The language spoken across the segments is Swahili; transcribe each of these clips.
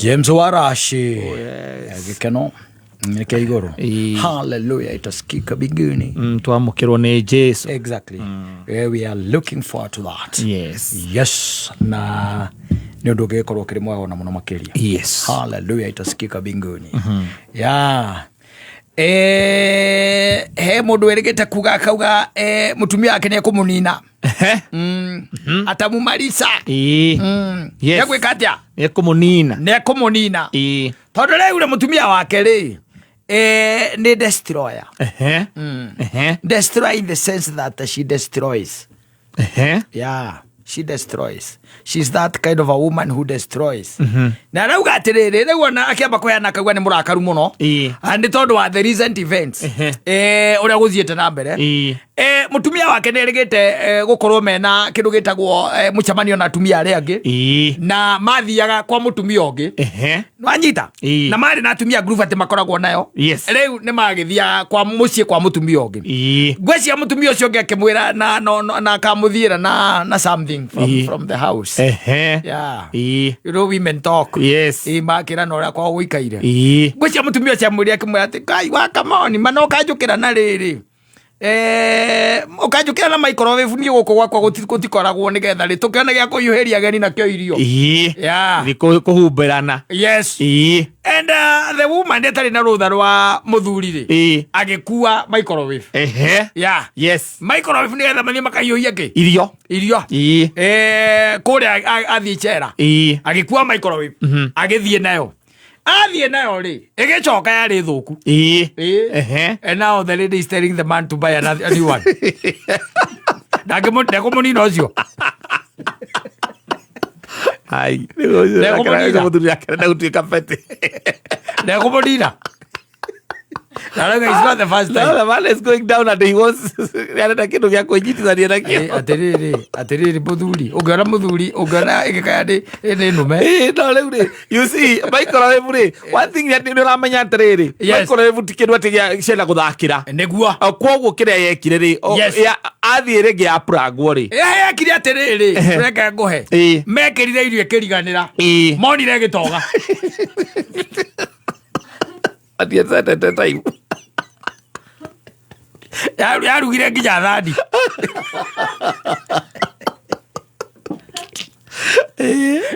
James Warashi gikeno nike igoro. Hallelujah, itasikika binguni. Tuamukirwo ni Jesu. Exactly. We are looking forward to that. Yes. Na ndio gekorwo kiri mwago na muno makiria. Yes. Hallelujah, itasikika binguni. Yeah. He mundu erigite kuga kauga mutumia wake ne kumunina. Atamumarisa. Yes. Yagwika atia? Ne kumunina. Tondu rĩu ule mutumia wake ri ni destroyer. Destroy in the sense that she destroys. Yeah, she destroys. She's that kind of a woman who destroys. Na rauga atiriri rĩu ona akiamba kuheana kaugwa ni murakaru muno. And tondu wa the recent events uria guthiete na mbere. Mutumia wake nĩrigite gukorwo mena kindu gitagwo muchamanio na atumia aria angi na mathiaga kwa mutumia ungi nwanyita na mari na atumia group ati makoragwo nayo riu ni magithia kwa mucie kwa mutumia ungi ngwecia mutumia ucio ungi akimwira na kamuthiira na something from the house. Yeah, you know, women talk. Makira na uria kwa guikaire ngwecia mutumia ucio amwira akimwira ati kai wa kamoni manoka njukira na riri ukajukira na microwave ni guko gwakwa gutikoragwo nigetha ri tukiona gya kuyuheria ageni na kyo irio. Yeah, ni kuhumberana. Yes. And the woman that na rutha rwa muthuri ri agikua microwave. Yeah. Yes. Microwave nigetha mathie makayuhia ki irio. Kuria athie chera agikua microwave agithie nayo. Athie nayo ri igicoka yari thuku. And now the lady is telling the man to buy another new one. Ndakumunina ucio. Ai, ndakumunina. It's not the first time. No, the man is going down and he wants yana kindu gya kujitithania nakio. Atiriri muthuri ugana igikaya ni nume. No leure. You see, microwave ri. One thing that you ramenya atiriri. Microwave tikindu ati cena guthakira. Negua. Kwoguo kiria yekire ri. Athie rigi apragwo ri. Yekire atiriri. Reka nguhe. Mekirire irio kiriganira. Monire gitoga. At the time. Yarugire nginya thani.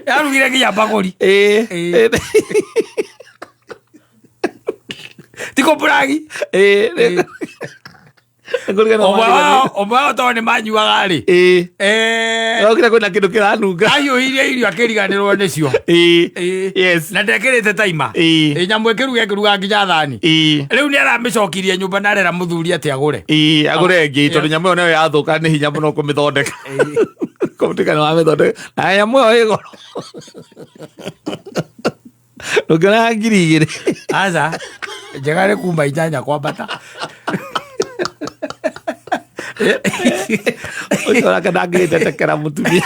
Yarugire nginya bagori. Tiko bragi. Omwe to ni manyuaga ri. Okira kuna kindu kiranunga. Ayo irio akiriganirwo nicio. Yes. Na ndekirite taima. Nyamu ekiruga nginya thani. Riu ni aramicokirie nyumba na rera muthuri ati agure. Agure ngi tondu nyamu yo nayo yathuka ni hinya muno kumithondeka. Kumithondeka wa mithondeka. Na nyamu yo igoro. Nugana ngirigire. Aza jegare kumba ijanya kwa bata. Oyo akadagite tekera mutumia.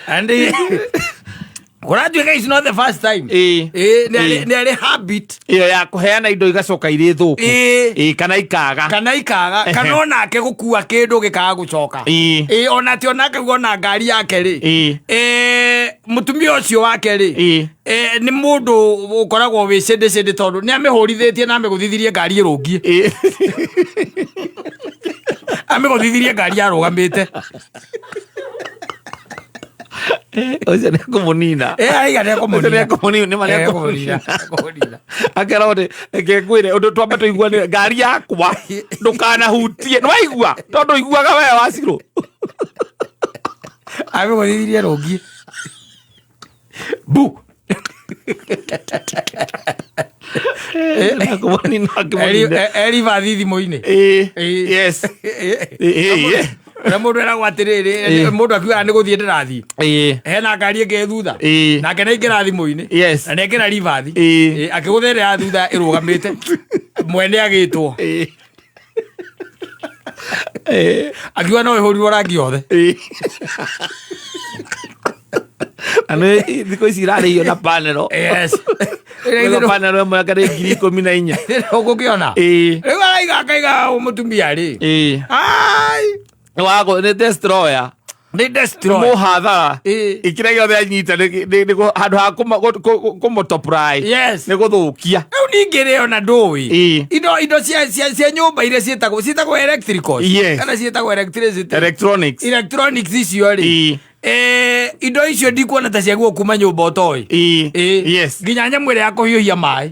And is not the first time. Nearly habit. Ya kuheana indo igacoka iri thuku. Kana ikaga. Kana nake gukua kindu gikaga gucoka. Ona ti onake gona ngari yake ri. Mutumia ucio wake ri. Ni mundu ukoragwo wi cende tondu ni amihurithĩtie na amiguthithirie ngari irungie. Amiguthithirie ngari arugamite. Oja ne kumunina. Aiga ne kumunina. Ne kumunina ni mane kumunina. Akera ote ngegwire undu twamba tuigua ni ngari yakwa ndukana hutie. Nwaigua tondu iguaga we waciro. Amiguthithirie rungie. Bu. Eri vathi thimo-ini. Yes. Na mundu era gwatiriri mundu akiuga ni guthie ndirathi hena ngari ĩngĩ thutha nake na ingĩra thimũ-inĩ na nekĩra rivathi akĩgũthĩrĩra thutha ĩrũgamĩte mwene agĩtwo akiuga no ĩhũrirwo rangi othe. Ano thiko ici irarĩio na panero. Yes. Ĩno panero ĩmwe akarĩ 14,000. Ũgũkĩona rĩu araiga akaiga mũtumia rĩ. Ai wako ni destroyer. They destroy. Mo hadha. Ikira gyo anyita ni handu ha kumotoprai. Yes. Ni guthukia. Eu ningire ona ndui. Indo cia nyumba iria cietagwo electricals. Yes. Kana cietagwo electricity. Electronics icio ri. Indo icio ndikuona ta ciaguo kuma nyumba otoi. Yes. Nginya nyamwe ya kuhiuhia mai.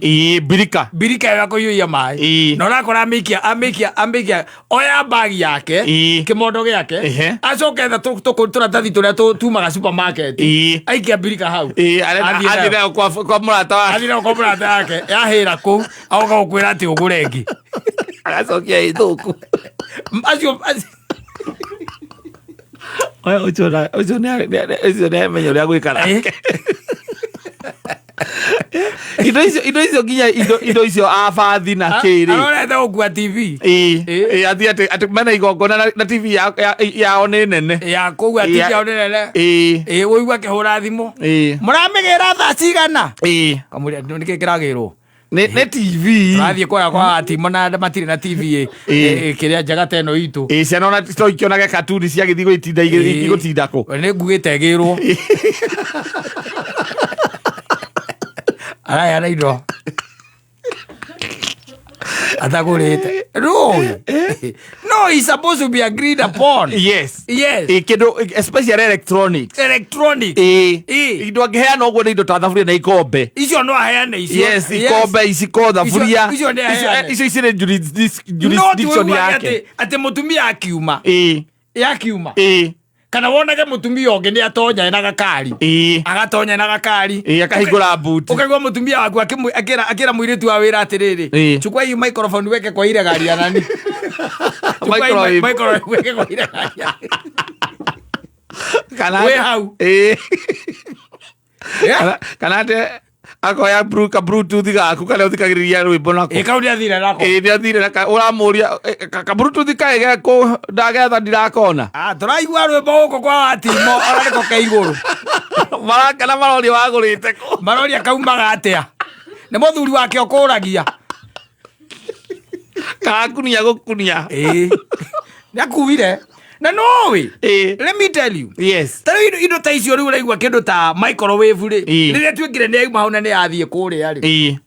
Birika ya kuhiuhia mai. Na urakora amikia oya bag yake kimondo giake acoke tha turatathi turia tumaga supermarket aikia birika hau athira kwa murata wake yahira ku agoka gukwira ati ugure ngi agacokia ithuku acio ucio nä menyo rä a gwä kara indo icio nginya indo icio abathi na kä rä arorete gå kua TV athi atä mena igongona na TV yao nä nene kågua TV yao nä nene å igua kä hå ra thimå må ramä gä ra thaa cigana nä kä kä ragä rwo nä TV rathiä kwaya kwa atimå na matirä na TV kä rä a njega teno itå ciana ona ikionage katuni ciagä thiä gå itinda igå tinda kå nä ngugä te gä rwo araya indo atagurite no it's supposed to be agreed upon. Yes kindu especially electronics indo angiheana uguo ni indo ta thaburia na ikombe icio no aheane icio ikombe iciko thaburia icio icire jurisdiction yake ati mutumia akiuma kana wonage mutumia onge ni atonya na gakari agatonya na gakari akahingura buti ukaigwa mutumia waku akira muiritu wa wira atiriri chukua hii microphone weke kwa ile gari ya nani microphone weke kwa ile gari ya kana we hau kana te akoya ka bluetooth gaku kale uthikagiriria rwimbo nako kaudi athire nako athire naka uramuria ka bluetooth kaige ko ndagetha ndirakona turaigua rwimbo uko kwa atimo ariko ka iguru marakana marori wagurite ko marori akaumaga atia ni muthuri wake okuragia kakunia gukunia nakuire na nowe let me tell you tari indo ta icio riu raigua kindu ta microwave ri riria twingire ni auma hona ni athie kuria ri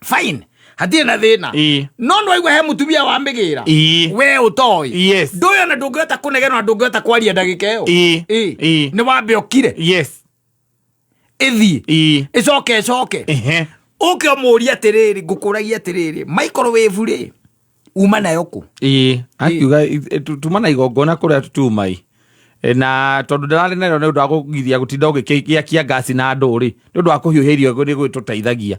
fine hatie na thina no no aigua he mutumia wa migira we utoi nduyo na ndungihota kunegena na ndungihota kwaria ndagika iyo ni wambe okire ithi icoke uke omuria atiriri ngukuragia atiriri microwave ri uma nayo ku akiuga tumana igongona kuria tutumai na tondu ndarari nayo ni undu wa kugithia gutinda ugikia ngasi na nduri ni undu wa kuhiuhirio ni gwituteithagia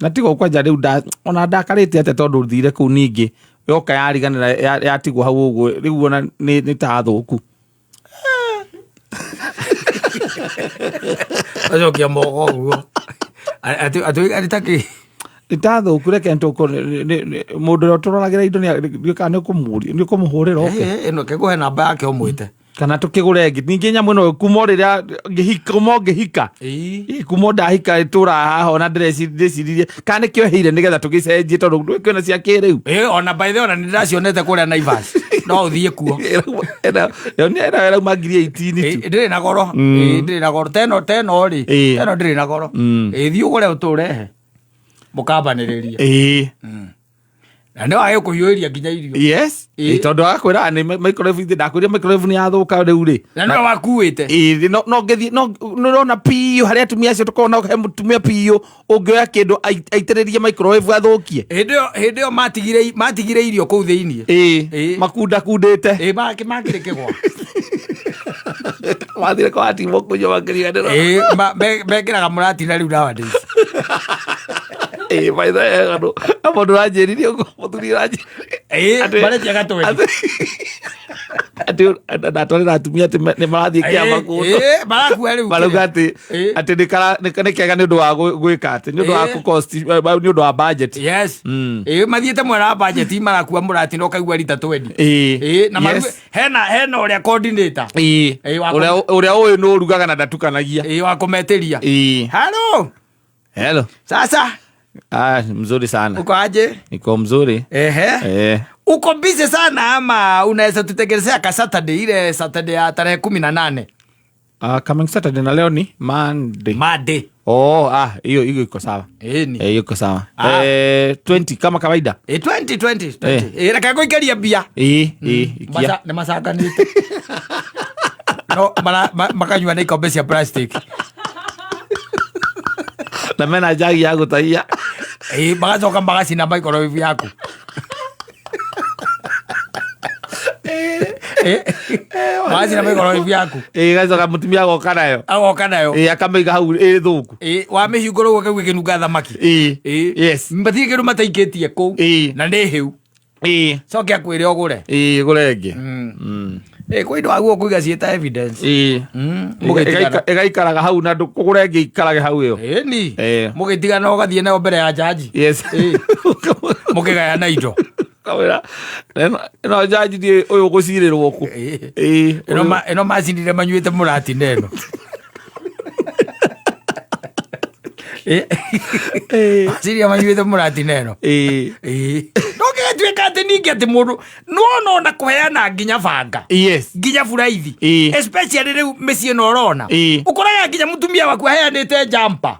na tigo kwanja riu ona ndakarite ate tondu thire ku ningi yoka yariganira yatigwo hau uguo riu ona ni ta thuku ajokia mogo uguo ataki itatho kureke ntoko mundu uturaragira indo ni kana kumuri ni kumuhurira ino keguhe namba yake omwite kana tukigure ngi ningi nyamu no kumo riria ngihika kumo ndahika itura haho na ndreciririe kana kioheire nigetha tugicenjie tondu ndwikena cia kiriu ona by the way ona nindiracionete kuria Naivas no uthie kuo era magiri 18 ndiri na goro ndiri na goro teno ri teno ndiri na goro thie ugure uturehe mukambaniriria na ndio ayo kuhiuria nginya irio tondu akwira ni microwave ndakwira microwave ni yathuka riu ri na no wakuite no ngethi no rona piyo haria atumia acio tukona he mutumia piyo ungioya kindu aitiririe microwave athukie hindio matigire irio kuu thiini makunda kundite makire kigwa mathire kwa atimo kunyo makiriganiro bekiraga muratina riu nowadays by the way amo ndurajiririe uguo muthuri ranjiri maretia gatwendi ndatwarira atumia ati ni marathie kiama kundu marakua riu marauga ati ni kega ni undu wa gwika ati ni undu wa cost ni undu wa budget mathiete mwena wa budget marakua muratina ukaigua rita 20 na hena uria coordinator uria uyu no rugaga na ndatukanagia wa kumeteria hello sasa mzuri sana uko aje niko mzuri Uko busy sana ama unaweza tutegelezea ka Saturday, ile Saturday ya tarehe 18? Coming Saturday na leo ni Monday. Hiyo iko sawa. Hiyo iko sawa. 20 kama kawaida. 20. Raka ikeria bia. Ikia. Ni masaka ni. No, makanywa na ikombe cia plastic. Na mena jagi ya gutaia. Magacoka magacina microwave yaku. Magacina microwave yaku. Gacoka mutumia agoka nayo. Akamaiga hau thuku. Wamihingũra ũguo kaigua kĩnunga thamaki. Yes. Mbathie kĩndũ mataikĩtie kũu. Na nĩ hĩu. Coke akwĩre ũgũre. Gũre ĩngĩ. Kwĩ indo waguo kũiga ciĩta evidence. Ĩgaikaraga hau na ndũkũgũre ĩngĩ ikarage hau ĩyo. Mũgĩtigana ũgathiĩ nayo mbere ya jaji. Yes. Mũkĩgayana indo. Kawira ĩno jaji ndiĩ ũyũ gũcirĩrwo ku. Ĩno macinire manyuĩte mũrati neno. Siria manyuĩte mũrati neno. Nogĩgatuĩka atĩ ningĩ atĩ mũndũ no kũheana nginya banga. Nginya buraithi. Especially rĩu mĩciĩ ĩno ũrona. Ũkoraga nginya mũtumia waku aheanĩte jumper.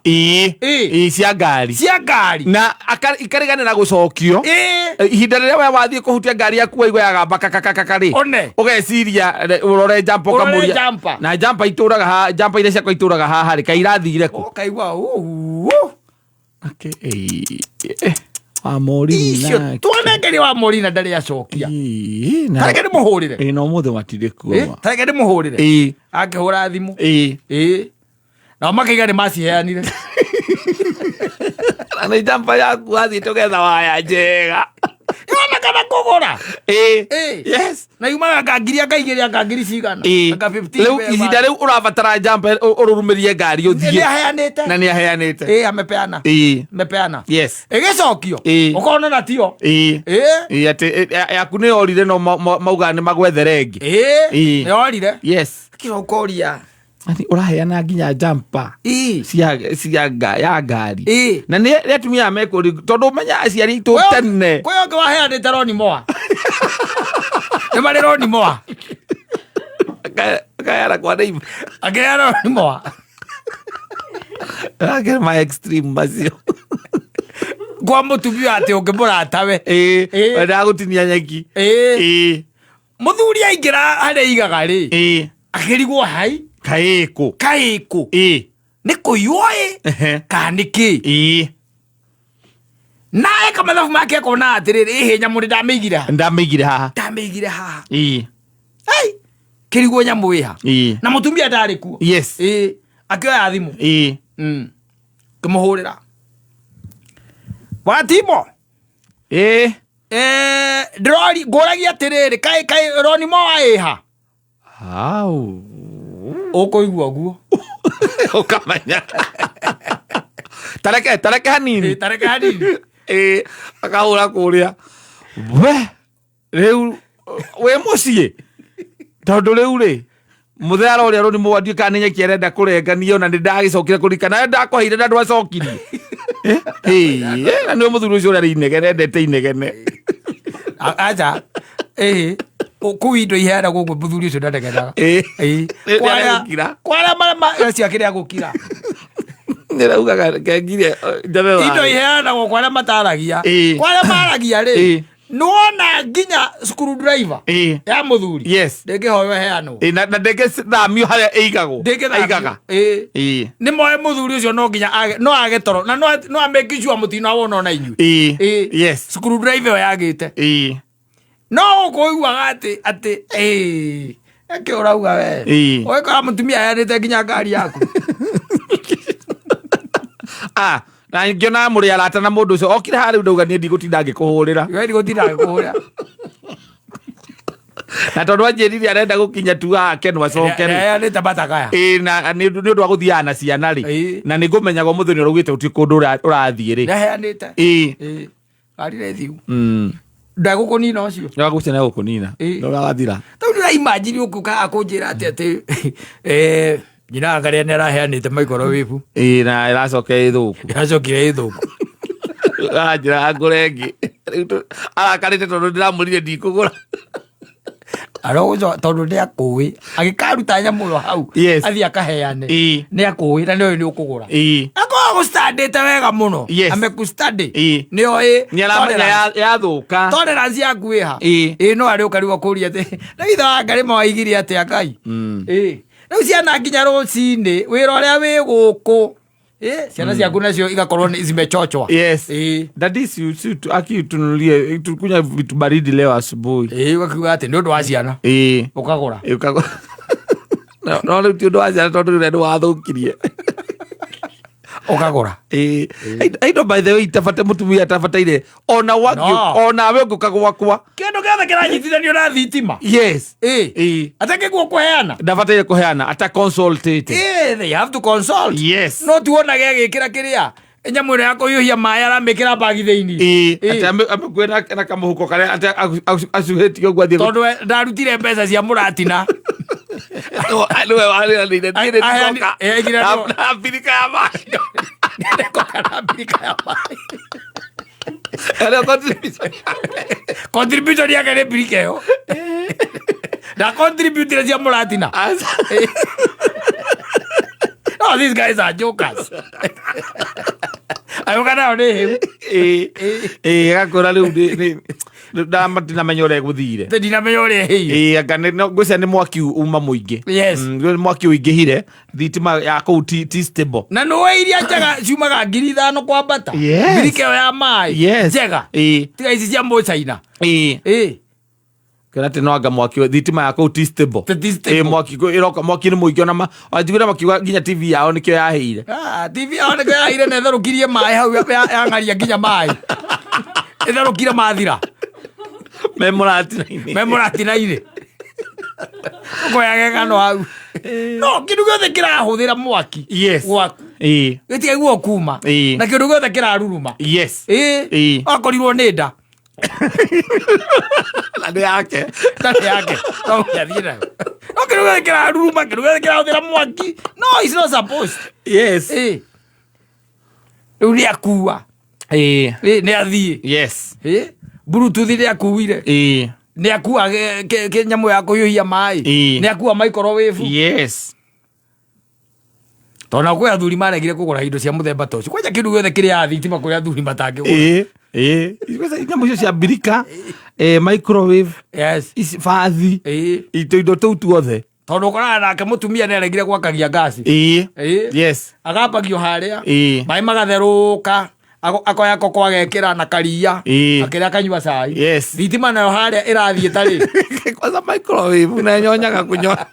Cia ngari. Na ikariganĩra gũcokio. Ihinda rĩrĩa we wathiĩ kũhutia ngari yaku waigua yagamba kakakakari. Ũgeciria ũrore jumper ũkamũria. Na jumper iria ciakwa itũraga haha rĩ kairathire kũ. Ũkaigua Morina twanengere wa Morina ndarĩ acokia. Tareke ndĩmũhũrĩre. No mũthĩ matirĩ kuo. Tareke ndĩmũhũrĩre. Akĩhũra thimũ. Nao makĩiga nĩ maciheanire. Na jumper yaku athiĩ tũgetha waya njega. Yona kana kũgũra. Yes. Na yumaga ngangiri akaigĩrĩa ngangiri cigana. Aka 15. Rĩu ihinda rĩu ũrabatara jumper ũrũrũmĩrie ngari ũthiĩ. Na nĩ aheanĩte. Amepeana. Mepeana. Yes. Ĩgĩcokio. Ũkona na tio. Atĩ yaku nĩ yorire no mauga nĩ magwethere ĩngĩ. Nĩ yorire. Yes. Kĩrokoria. Ati ũraheana nginya jumper ya ngari. Na nĩ atumia mekũri tondũ ũmenya aciari itũ tene. Kwĩ ũngĩ waheanĩte Ronnie Moore. Nĩ marĩ Ronnie Moore. Akayara kwa Dave. Akayara Ronnie Moore. Akayara my extreme macio. Kwa mũtumia atĩ ũngĩmũratawe. Ndagũtinia nyeki. Mũthuri aingĩra harĩa igaga rĩ. Akĩrigwo hai. Kaĩkũ. Nĩ kũiywo kana nĩ kĩ? Nae kamathabu make akona atĩrĩrĩ nyamũ ndamĩigire haha. Kĩrigwo nyamũ ĩha. Na mũtumia ndarĩ kuo. Yes. Akĩoya thimũ. Kĩmũhũrĩra. Watimo. Ndĩrori ngũragia atĩrĩrĩ kaĩ Ronnie Moore ĩha. Ũkũigua guo. Ũkamenya. Tareke hanini. Akahũra kũrĩa. Rĩu wĩ mũciĩ. Tondũ rĩu rĩ mũthera ũrĩa Ronnie Moore nduĩka nĩ nyeki arenda kũrenganio na nĩndagĩcokire kũrikana ndakũheire na ndwacokirie. Na nĩ mũthuri ũcio ũrĩa inegene endete inegene. Aja. Kũu indo iheanagwo gũkũ mũthuri ũcio ndanegenaga. Kwara marĩa ciakĩrĩa gũkira. Nĩraugaga kengire indo iheanagwo kwa arĩa mataragia. Kwa arĩa maragia rĩ. Nĩwona nginya screwdriver ya mũthuri. Ndĩngĩhoywo heanwo. Na ndĩngĩthamio harĩa ĩigaga. Nĩ moe mũthuri ũcio no nginya no age toro na no amake sure mũtino wona na inyuĩ. Screwdriver yagĩte. No ũkũiguaga atĩ eke ũrauga we. Ũgĩkora mũtumia aheanĩte nginya ngari yaku. Na ngĩona mũrĩ arata na mũndũ ũcio okire harĩa ndauga niĩ ndigũtinda ngĩkũhũrĩra. Na tondũ anjĩrire arenda gũkinya tu ake no acoke. Aheanĩte batakaya. Na nĩ ũndũ wa gũthiaga na ciana rĩ. Na nĩngũmenyaga mũthenya ũrĩa ũraugĩte gũtirĩ kũndũ ũrathiĩ rĩ. Nĩaheanĩte. Ngari nĩ thiu. Ndagũkũnina ũcio. Ndagũkũnina gũkũnina. Ndũrathira. Tondũ ndĩraimagine ũkũka akũnjĩra atĩ nyina ngaria nĩ araheanĩte microwave. Na ĩracokire ĩthũku. Ĩracokire ĩthũku. Njĩra ngũre ĩngĩ arakarite tondu ndiramurire ndikugura arogo tondu nä akå agä karuta nyamå ä yo hau athiä akaheane nä akå na nä oä nä å kå gå ra akoragwo gå standä te wega må no ameku standy nä oä yathå ka tolerance yaku ä ha no arä å karigwo kå ria atä na ithe wa ngarä mawaigire atä a ngai rä u ciana nginya rå cinä wä ra å rä a wä gå kå ciana ciaku nacio igakorwo zimechochwa. Daddy akitunulie tukunya vitu baridi leo asubuhi wakiuga atä nä å ndå wa ciana å kagå ra no rä u ti å ndå wa ciana tondå rä wathå kirie ukagura indo by the way tabate mutumia tabataire ona we ngå kagwakwa kindu giothe kiranyitithanio na thitima atake guo kuheana ndabataire kuheana ata consultate they have to consult no tuonage agikira kiria nyamå ä no ya kå hiå hia maä aramä kä ra mbagi thä inä amekwä na kamå karä acuhä tie å guo athiä tondå ndarutire mbeca cia må ratina niwe warä na mbirika ya maä na mbirika ya maä contribution yake nä mbirika ä yo na contributire cia må ratina. Oh, these guys are jokers. Ayo kana one he. Gakora riu ndamatina menya uria guthire. Ndina menya uria he. Akane no ngwicira ni mwaki uma muingi. Mwaki uingihire thitima ya kou ti stable. Na no iria njaga ciumaga 5,000 kwambata. Birikeo ya mai. Njega. Tiga ici cia China. Kana te no anga mwaki thitima ya kou ti stable. Mwaki iroka mwaki ni muingi ona wanjigura makiuga nginya TV yao nikio yaheire. TV yao nikio yaheire na tharukirie mai hau ya ngaria nginya mai. Itharukire mathira. Memoratina-inä ngoyage kano hau no kindu giothe kirahuthira mwaki gwaku gitiga guo kuma na kindu giothe kiraruruma akorirwo nä nda nda yake no kindu giothe kiraruruma kindu giothe kirahuthira mwaki no it's not supposed riu nä akua nä athiä Bluetooth nä akuire nä akua kä nyamå ya kå hiå hia maä nä akua microwave tona kwä athuri maregire kå gå ra indo cia må themba tocio kwanja kä ndå gä othe kä rä ya thitima kå rä athuri matangä nyamå icio cia mbirika microwave bathi indo tou tuothe tondå å koraga nake må tumia nä aregire gwakagia ngasi agambagio harä a maä magatherå ka akoya koko agekira na karia akira kanyua cai thitima nayo haria irathie tari kwanza microwave na nyonyaga kunyoa